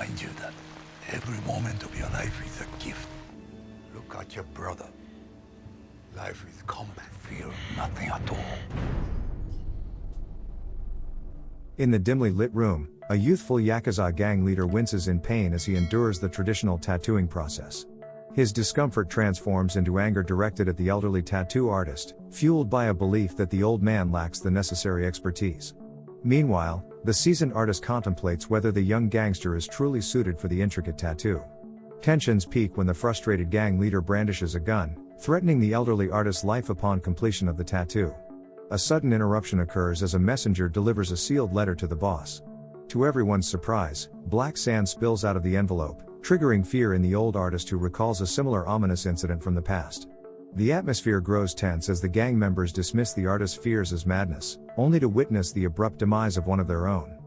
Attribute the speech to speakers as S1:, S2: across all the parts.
S1: remind you that every moment of your life is a gift. Look at your brother. Life is combat. Feel nothing at all.
S2: In the dimly lit room, a youthful Yakuza gang leader winces in pain as he endures the traditional tattooing process. His discomfort transforms into anger directed at the elderly tattoo artist, fueled by a belief that the old man lacks the necessary expertise. Meanwhile, the seasoned artist contemplates whether the young gangster is truly suited for the intricate tattoo. Tensions peak when the frustrated gang leader brandishes a gun, threatening the elderly artist's life upon completion of the tattoo. A sudden interruption occurs as a messenger delivers a sealed letter to the boss. To everyone's surprise, black sand spills out of the envelope, triggering fear in the old artist who recalls a similar ominous incident from the past. The atmosphere grows tense as the gang members dismiss the artist's fears as madness, only to witness the abrupt demise of one of their own.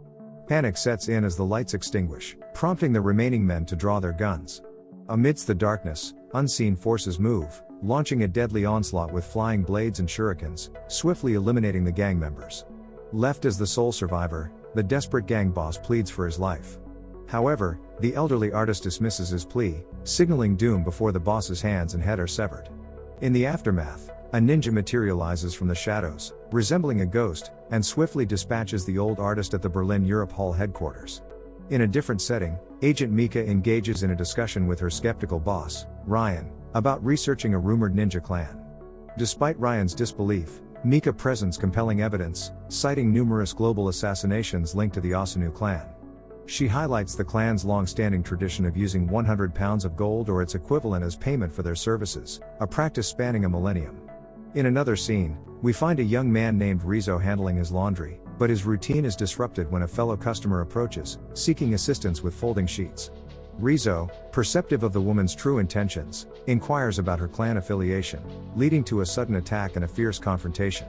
S2: Panic sets in as the lights extinguish, prompting the remaining men to draw their guns. Amidst the darkness, unseen forces move, launching a deadly onslaught with flying blades and shurikens, swiftly eliminating the gang members. Left as the sole survivor, the desperate gang boss pleads for his life. However, the elderly artist dismisses his plea, signaling doom before the boss's hands and head are severed. In the aftermath, a ninja materializes from the shadows, resembling a ghost, and swiftly dispatches the old artist at the Berlin Europe Hall headquarters. In a different setting, Agent Mika engages in a discussion with her skeptical boss, Ryan, about researching a rumored ninja clan. Despite Ryan's disbelief, Mika presents compelling evidence, citing numerous global assassinations linked to the Asunu clan. She highlights the clan's long-standing tradition of using 100 pounds of gold or its equivalent as payment for their services, a practice spanning a millennium. In another scene, we find a young man named Rizzo handling his laundry, but his routine is disrupted when a fellow customer approaches, seeking assistance with folding sheets. Rizzo, perceptive of the woman's true intentions, inquires about her clan affiliation, leading to a sudden attack and a fierce confrontation.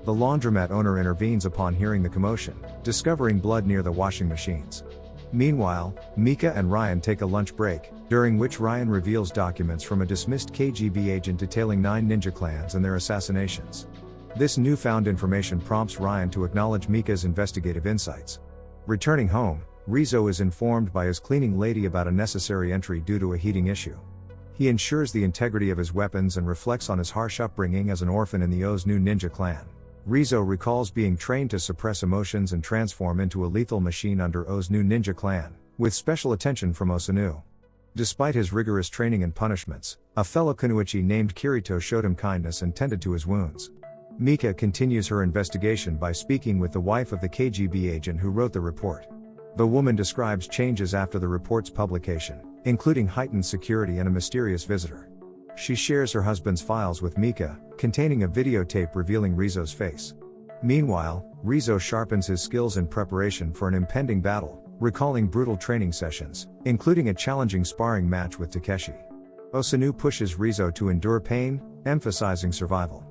S2: The laundromat owner intervenes upon hearing the commotion, discovering blood near the washing machines. Meanwhile, Mika and Ryan take a lunch break, during which Ryan reveals documents from a dismissed KGB agent detailing 9 ninja clans and their assassinations. This newfound information prompts Ryan to acknowledge Mika's investigative insights. Returning home, Rizzo is informed by his cleaning lady about a necessary entry due to a heating issue. He ensures the integrity of his weapons and reflects on his harsh upbringing as an orphan in the Osunu ninja clan. Rizzo recalls being trained to suppress emotions and transform into a lethal machine under Osunu ninja clan, with special attention from Osunu. Despite his rigorous training and punishments, a fellow kunoichi named Kirito showed him kindness and tended to his wounds. Mika continues her investigation by speaking with the wife of the KGB agent who wrote the report. The woman describes changes after the report's publication, including heightened security and a mysterious visitor. She shares her husband's files with Mika, containing a videotape revealing Rizzo's face. Meanwhile, Rizzo sharpens his skills in preparation for an impending battle, recalling brutal training sessions, including a challenging sparring match with Takeshi. Osunu pushes Rizzo to endure pain, emphasizing survival.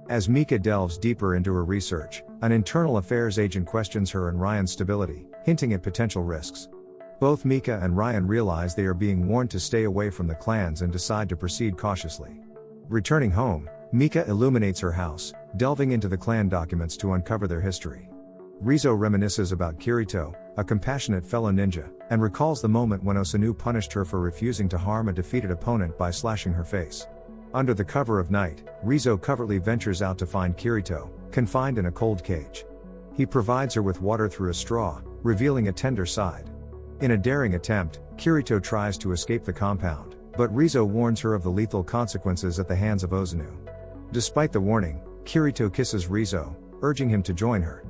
S2: As Mika delves deeper into her research, an internal affairs agent questions her and Ryan's stability, hinting at potential risks. Both Mika and Ryan realize they are being warned to stay away from the clans and decide to proceed cautiously. Returning home, Mika illuminates her house, delving into the clan documents to uncover their history. Rizzo reminisces about Kirito, a compassionate fellow ninja, and recalls the moment when Osunu punished her for refusing to harm a defeated opponent by slashing her face. Under the cover of night, Rizzo covertly ventures out to find Kirito, confined in a cold cage. He provides her with water through a straw, revealing a tender side. In a daring attempt, Kirito tries to escape the compound, but Rizzo warns her of the lethal consequences at the hands of Osunu. Despite the warning, Kirito kisses Rizzo, urging him to join her.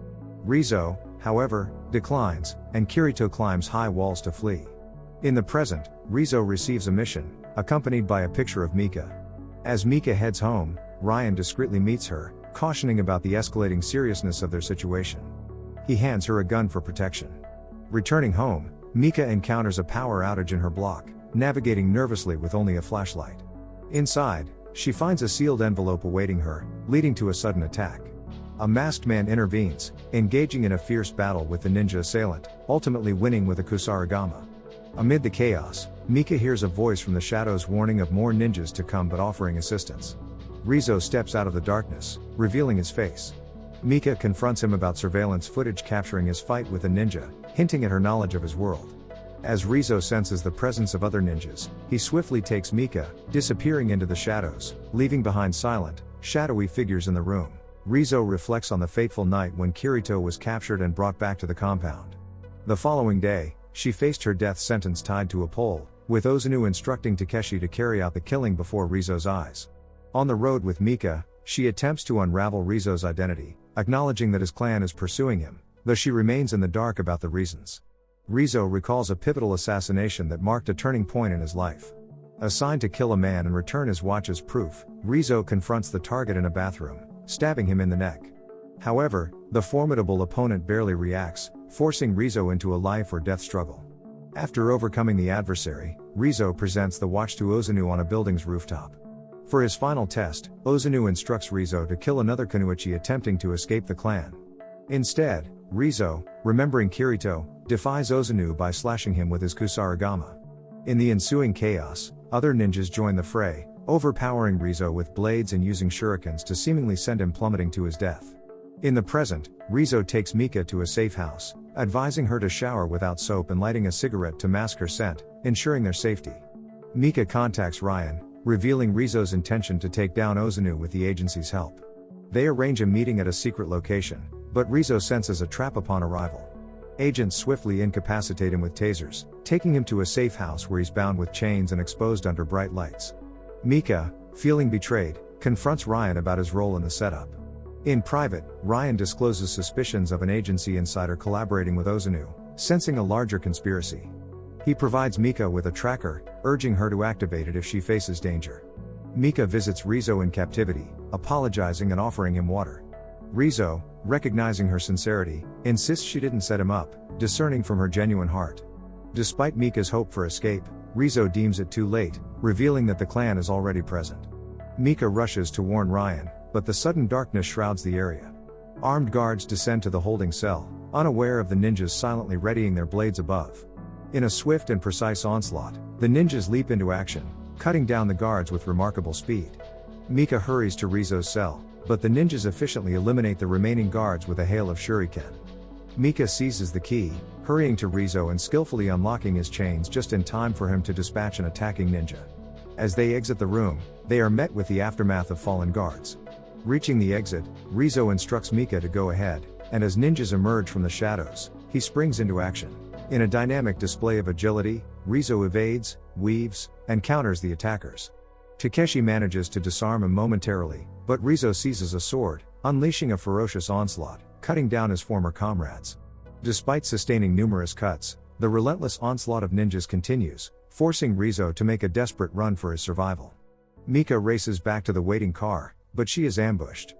S2: Rizzo, however, declines, and Kirito climbs high walls to flee. In the present, Rizzo receives a mission, accompanied by a picture of Mika. As Mika heads home, Ryan discreetly meets her, cautioning about the escalating seriousness of their situation. He hands her a gun for protection. Returning home, Mika encounters a power outage in her block, navigating nervously with only a flashlight. Inside, she finds a sealed envelope awaiting her, leading to a sudden attack. A masked man intervenes, engaging in a fierce battle with the ninja assailant, ultimately winning with a kusarigama. Amid the chaos, Mika hears a voice from the shadows warning of more ninjas to come but offering assistance. Rizzo steps out of the darkness, revealing his face. Mika confronts him about surveillance footage capturing his fight with a ninja, hinting at her knowledge of his world. As Rizzo senses the presence of other ninjas, he swiftly takes Mika, disappearing into the shadows, leaving behind silent, shadowy figures in the room. Rizzo reflects on the fateful night when Kirito was captured and brought back to the compound. The following day, she faced her death sentence tied to a pole, with Ozunu instructing Takeshi to carry out the killing before Rizzo's eyes. On the road with Mika, she attempts to unravel Rizzo's identity, acknowledging that his clan is pursuing him, though she remains in the dark about the reasons. Rizzo recalls a pivotal assassination that marked a turning point in his life. Assigned to kill a man and return his watch as proof, Rizzo confronts the target in a bathroom, stabbing him in the neck. However, the formidable opponent barely reacts, forcing Rizzo into a life or death struggle. After overcoming the adversary, Rizzo presents the watch to Ozunu on a building's rooftop. For his final test, Ozunu instructs Rizzo to kill another Kunoichi attempting to escape the clan. Instead, Rizzo, remembering Kirito, defies Ozunu by slashing him with his Kusarigama. In the ensuing chaos, other ninjas join the fray, overpowering Rizzo with blades and using shurikens to seemingly send him plummeting to his death. In the present, Rizzo takes Mika to a safe house, advising her to shower without soap and lighting a cigarette to mask her scent, ensuring their safety. Mika contacts Ryan, revealing Rizzo's intention to take down Ozunu with the agency's help. They arrange a meeting at a secret location, but Rizzo senses a trap upon arrival. Agents swiftly incapacitate him with tasers, taking him to a safe house where he's bound with chains and exposed under bright lights. Mika, feeling betrayed, confronts Ryan about his role in the setup. In private, Ryan discloses suspicions of an agency insider collaborating with Ozunu, sensing a larger conspiracy. He provides Mika with a tracker, urging her to activate it if she faces danger. Mika visits Rizzo in captivity, apologizing and offering him water. Rizzo, recognizing her sincerity, insists she didn't set him up, discerning from her genuine heart. Despite Mika's hope for escape, Rizzo deems it too late, revealing that the clan is already present. Mika rushes to warn Ryan, but the sudden darkness shrouds the area. Armed guards descend to the holding cell, unaware of the ninjas silently readying their blades above. In a swift and precise onslaught, the ninjas leap into action, cutting down the guards with remarkable speed. Mika hurries to Rizzo's cell, but the ninjas efficiently eliminate the remaining guards with a hail of shuriken. Mika seizes the key, hurrying to Rizzo and skillfully unlocking his chains just in time for him to dispatch an attacking ninja. As they exit the room, they are met with the aftermath of fallen guards. Reaching the exit, Rizzo instructs Mika to go ahead, and as ninjas emerge from the shadows, he springs into action. In a dynamic display of agility, Rizzo evades, weaves, and counters the attackers. Takeshi manages to disarm him momentarily, but Rizzo seizes a sword, unleashing a ferocious onslaught, cutting down his former comrades. Despite sustaining numerous cuts, the relentless onslaught of ninjas continues, forcing Rizzo to make a desperate run for his survival. Mika races back to the waiting car, but she is ambushed.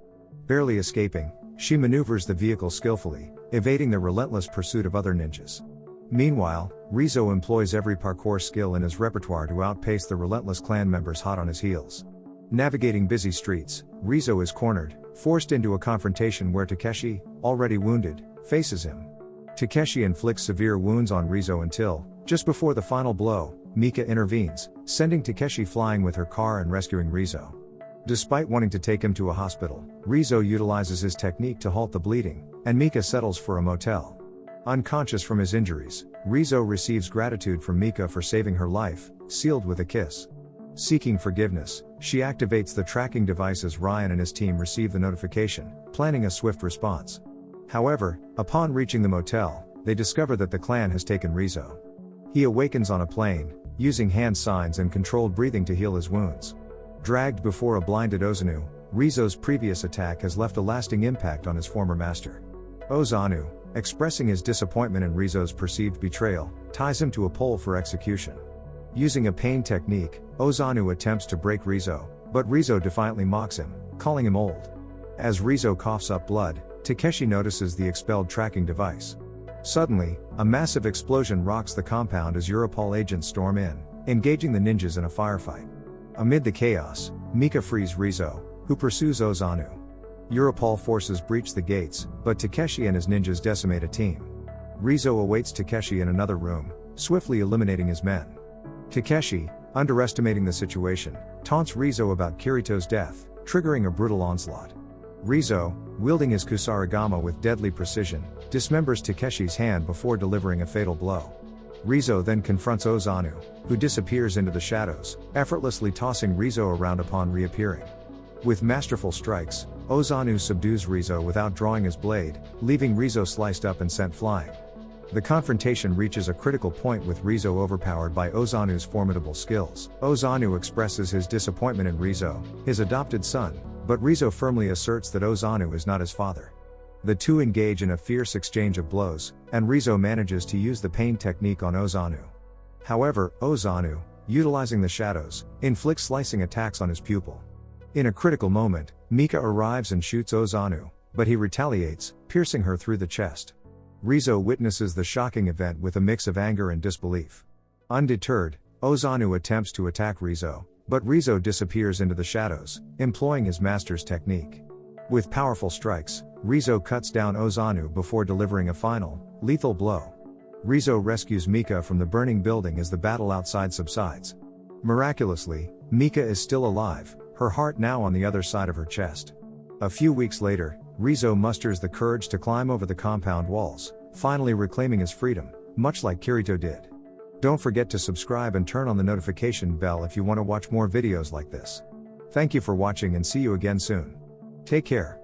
S2: Barely escaping, she maneuvers the vehicle skillfully, evading the relentless pursuit of other ninjas. Meanwhile, Rizzo employs every parkour skill in his repertoire to outpace the relentless clan members hot on his heels. Navigating busy streets, Rizzo is cornered, forced into a confrontation where Takeshi, already wounded, faces him. Takeshi inflicts severe wounds on Rizzo until, just before the final blow, Mika intervenes, sending Takeshi flying with her car and rescuing Rizzo. Despite wanting to take him to a hospital, Rizzo utilizes his technique to halt the bleeding, and Mika settles for a motel. Unconscious from his injuries, Rizzo receives gratitude from Mika for saving her life, sealed with a kiss. Seeking forgiveness, she activates the tracking device as Ryan and his team receive the notification, planning a swift response. However, upon reaching the motel, they discover that the clan has taken Rizzo. He awakens on a plane, using hand signs and controlled breathing to heal his wounds. Dragged before a blinded Ozunu, Rizzo's previous attack has left a lasting impact on his former master. Ozanu, expressing his disappointment in Rizzo's perceived betrayal, ties him to a pole for execution. Using a pain technique, Ozanu attempts to break Rizzo, but Rizzo defiantly mocks him, calling him old. As Rizzo coughs up blood, Takeshi notices the expelled tracking device. Suddenly, a massive explosion rocks the compound as Europol agents storm in, engaging the ninjas in a firefight. Amid the chaos, Mika frees Rizzo, who pursues Ozanu. Europol forces breach the gates, but Takeshi and his ninjas decimate a team. Rizzo awaits Takeshi in another room, swiftly eliminating his men. Takeshi, underestimating the situation, taunts Rizzo about Kirito's death, triggering a brutal onslaught. Rizzo, wielding his Kusarigama with deadly precision, dismembers Takeshi's hand before delivering a fatal blow. Rizzo then confronts Ozanu, who disappears into the shadows, effortlessly tossing Rizzo around upon reappearing. With masterful strikes, Ozanu subdues Rizzo without drawing his blade, leaving Rizzo sliced up and sent flying. The confrontation reaches a critical point with Rizzo overpowered by Ozanu's formidable skills. Ozanu expresses his disappointment in Rizzo, his adopted son, but Rizzo firmly asserts that Ozanu is not his father. The two engage in a fierce exchange of blows, and Rizzo manages to use the pain technique on Ozanu. However, Ozanu, utilizing the shadows, inflicts slicing attacks on his pupil. In a critical moment, Mika arrives and shoots Ozanu, but he retaliates, piercing her through the chest. Rizzo witnesses the shocking event with a mix of anger and disbelief. Undeterred, Ozanu attempts to attack Rizzo, but Rizzo disappears into the shadows, employing his master's technique. With powerful strikes, Rizzo cuts down Ozanu before delivering a final, lethal blow. Rizzo rescues Mika from the burning building as the battle outside subsides. Miraculously, Mika is still alive, her heart now on the other side of her chest. A few weeks later, Rizzo musters the courage to climb over the compound walls, finally reclaiming his freedom, much like Kirito did. Don't forget to subscribe and turn on the notification bell if you want to watch more videos like this. Thank you for watching and see you again soon. Take care.